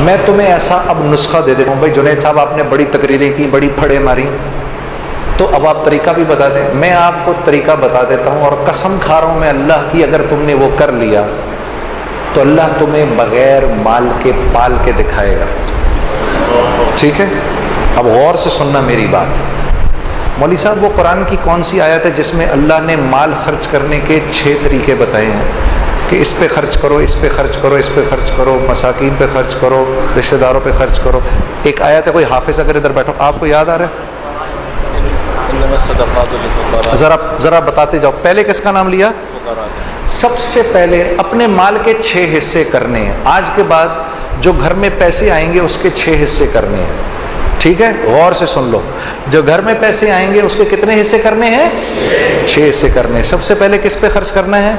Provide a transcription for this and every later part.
میں تمہیں ایسا اب نسخہ دے دیتا ہوں. بھائی جنید صاحب آپ نے بڑی تقریریں کی, بڑی پھڑے ماری, تو اب آپ طریقہ بھی بتا دیں. میں آپ کو طریقہ بتا دیتا ہوں, اور قسم کھا رہا ہوں میں اللہ کی, اگر تم نے وہ کر لیا تو اللہ تمہیں بغیر مال کے پال کے دکھائے گا. ٹھیک ہے, اب غور سے سننا میری بات. مولوی صاحب وہ قرآن کی کون سی آیت ہے جس میں اللہ نے مال خرچ کرنے کے 6 طریقے بتائے ہیں کہ اس پہ خرچ کرو, اس پہ خرچ کرو, اس پہ خرچ کرو, مساکین پہ خرچ کرو, رشتہ داروں پہ خرچ کرو. ایک آیت ہے, کوئی حافظ اگر ادھر بیٹھو آپ کو یاد آ رہا ہے ذرا بتاتے جاؤ. پہلے کس کا نام لیا؟ سب سے پہلے اپنے مال کے 6 حصے کرنے ہیں. آج کے بعد جو گھر میں پیسے آئیں گے اس کے 6 حصے کرنے ہیں. ٹھیک ہے, غور سے سن لو. جو گھر میں پیسے آئیں گے اس کے کتنے حصے کرنے ہیں؟ 6 حصے کرنے ہیں. سب سے پہلے کس پہ خرچ کرنا ہے؟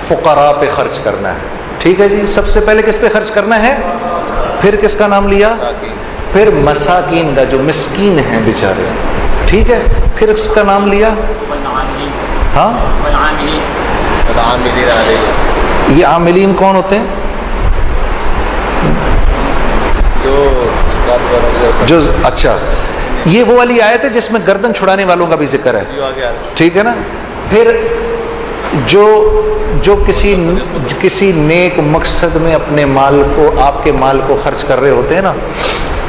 فقراء پہ خرچ کرنا ہے. ٹھیک ہے جی, سب سے پہلے کس پہ خرچ کرنا ہے؟ پھر کس کا نام لیا؟ پھر مساکین کا, جو مسکین ہیں بیچارے. ٹھیک ہے, پھر اس کا نام لیا. ہاں, یہ عاملین کون ہوتے ہیں؟ جو اچھا, یہ وہ والی آیت ہے جس میں گردن چھڑانے والوں کا بھی ذکر ہے. ٹھیک ہے نا. پھر جو کسی نیک مقصد میں اپنے مال کو, آپ کے مال کو خرچ کر رہے ہوتے ہیں نا,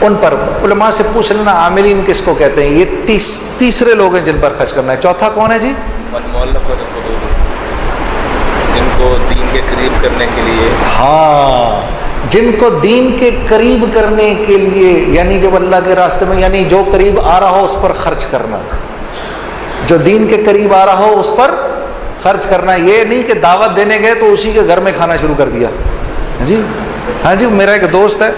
ان پر علماء سے پوچھ لینا عاملین کس کو کہتے ہیں. یہ تیسرے لوگ ہیں جن پر خرچ کرنا ہے. چوتھا کون ہے جی؟ جن کو دین کے قریب کرنے کے لیے. ہاں, جن کو دین کے قریب کرنے کے لیے, یعنی جب اللہ کے راستے میں, یعنی جو قریب آ رہا ہو اس پر خرچ کرنا. جو دین کے قریب آ رہا ہو اس پر خرچ کرنا. یہ نہیں کہ دعوت دینے گئے تو اسی کے گھر میں کھانا شروع کر دیا. جی ہاں جی, میرا ایک دوست ہے,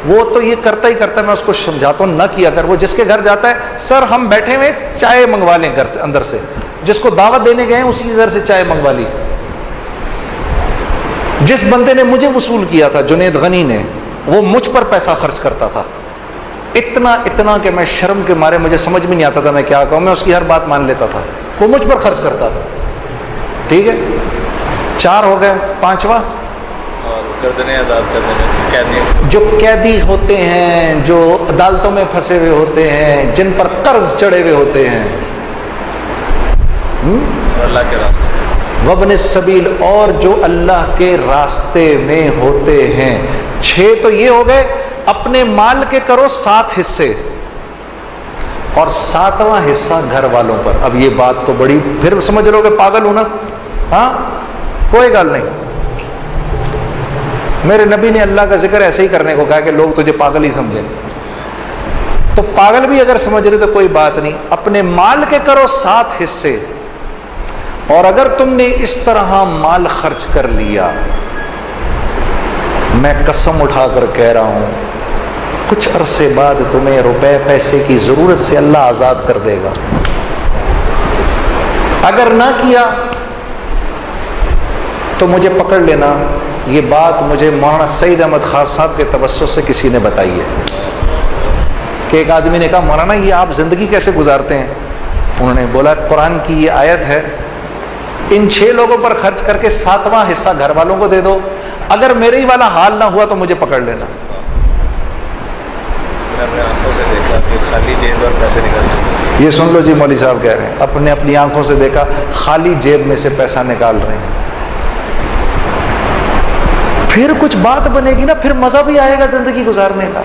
وہ تو یہ کرتا ہی کرتا ہے, میں اس کو سمجھاتا ہوں نہ کیا کر. وہ جس کے گھر جاتا ہے, سر ہم بیٹھے ہوئے چائے منگوا لیں گھر سے, اندر سے. جس کو دعوت دینے گئے ہیں اسی کے گھر سے چائے منگوا لی. جس بندے نے مجھے وصول کیا تھا, جنید غنی نے, وہ مجھ پر پیسہ خرچ کرتا تھا. اتنا کہ میں شرم کے مارے مجھے سمجھ بھی نہیں آتا تھا میں کیا کہوں. میں اس کی ہر بات مان لیتا تھا. وہ مجھ پر خرچ کرتا تھا. ٹھیک ہے, 4 ہو گئے. 5واں گردنیں آزاد کرنے میں قیدی. جو قیدی ہوتے ہیں, جو عدالتوں میں پھنسے ہوئے ہوتے ہیں, جن پر قرض چڑھے ہوئے ہوتے ہیں, اللہ کے راستے. وابن السبیل, اور جو اللہ کے راستے میں ہوتے ہیں. 6 تو یہ ہو گئے. اپنے مال کے کرو 7 حصے, اور 7واں حصہ گھر والوں پر. اب یہ بات تو بڑی, پھر سمجھ لو کہ پاگل ہوں نا. ہاں, کوئی گل نہیں. میرے نبی نے اللہ کا ذکر ایسے ہی کرنے کو کہا کہ لوگ تجھے پاگل ہی سمجھیں. تو پاگل بھی اگر سمجھ رہے تو کوئی بات نہیں. اپنے مال کے کرو 7 حصے, اور اگر تم نے اس طرح مال خرچ کر لیا, میں قسم اٹھا کر کہہ رہا ہوں, کچھ عرصے بعد تمہیں روپے پیسے کی ضرورت سے اللہ آزاد کر دے گا. اگر نہ کیا تو مجھے پکڑ لینا. یہ بات مجھے مولانا سعید احمد خان صاحب کے توسط سے کسی نے بتائی ہے کہ ایک آدمی نے کہا, مولانا یہ آپ زندگی کیسے گزارتے ہیں؟ انہوں نے بولا, قرآن کی یہ آیت ہے, ان 6 لوگوں پر خرچ کر کے 7واں حصہ گھر والوں کو دے دو. اگر میرے ہی والا حال نہ ہوا تو مجھے پکڑ لینا. میں اپنے آنکھوں سے دیکھا کہ خالی جیب پر پیسے نکلتے. یہ سن لو جی, مولوی صاحب کہہ رہے ہیں اپنی آنکھوں سے دیکھا, خالی جیب میں سے پیسہ نکال رہے ہیں. پھر کچھ بات بنے گی نا, پھر مزہ بھی آئے گا زندگی گزارنے کا.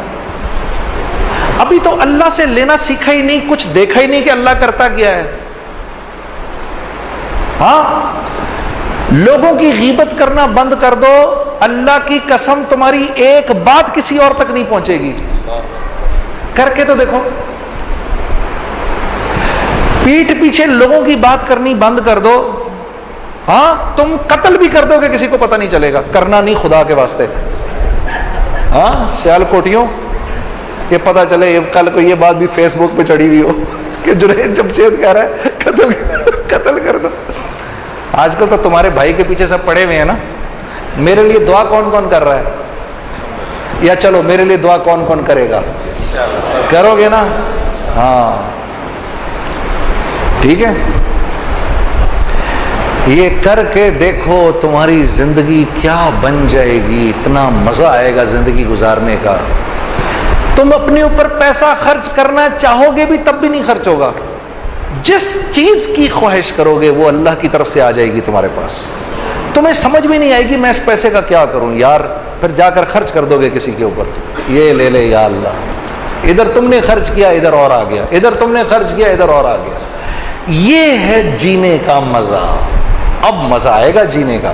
ابھی تو اللہ سے لینا سیکھا ہی نہیں, کچھ دیکھا ہی نہیں کہ اللہ کرتا کیا ہے. ہاں, لوگوں کی غیبت کرنا بند کر دو, اللہ کی قسم تمہاری ایک بات کسی اور تک نہیں پہنچے گی. کر کے تو دیکھو. پیٹھ پیچھے لوگوں کی بات کرنی بند کر دو. ہاں, تم قتل بھی کر دو گے کسی کو پتہ نہیں چلے گا. کرنا نہیں خدا کے واسطے. ہاں, سیال کوٹیوں, یہ پتہ چلے کل کو یہ بات بھی فیس بک پہ چڑھی ہوئی ہو کہ جنید جمشید کہہ رہا ہے قتل کر دو. آج کل تو تمہارے بھائی کے پیچھے سب پڑے ہوئے ہیں نا. میرے لیے دعا کون کون کر رہا ہے؟ یا چلو میرے لیے دعا کون کون کرے گا؟ کرو گے نا؟ ہاں ٹھیک ہے. یہ کر کے دیکھو تمہاری زندگی کیا بن جائے گی، اتنا مزہ آئے گا زندگی گزارنے کا، تم اپنے اوپر پیسہ خرچ کرنا چاہو گے بھی تب بھی نہیں خرچ ہوگا، جس چیز کی خواہش کرو گے وہ اللہ کی طرف سے آ جائے گی تمہارے پاس، تمہیں سمجھ بھی نہیں آئے گی میں اس پیسے کا کیا کروں یار، پھر جا کر خرچ کر دو گے کسی کے اوپر، یہ لے لے یا اللہ، ادھر تم نے خرچ کیا ادھر اور آ گیا، ادھر تم نے خرچ کیا ادھر اور آ گیا۔ یہ ہے جینے کا مزہ، اب مزہ آئے گا جینے کا۔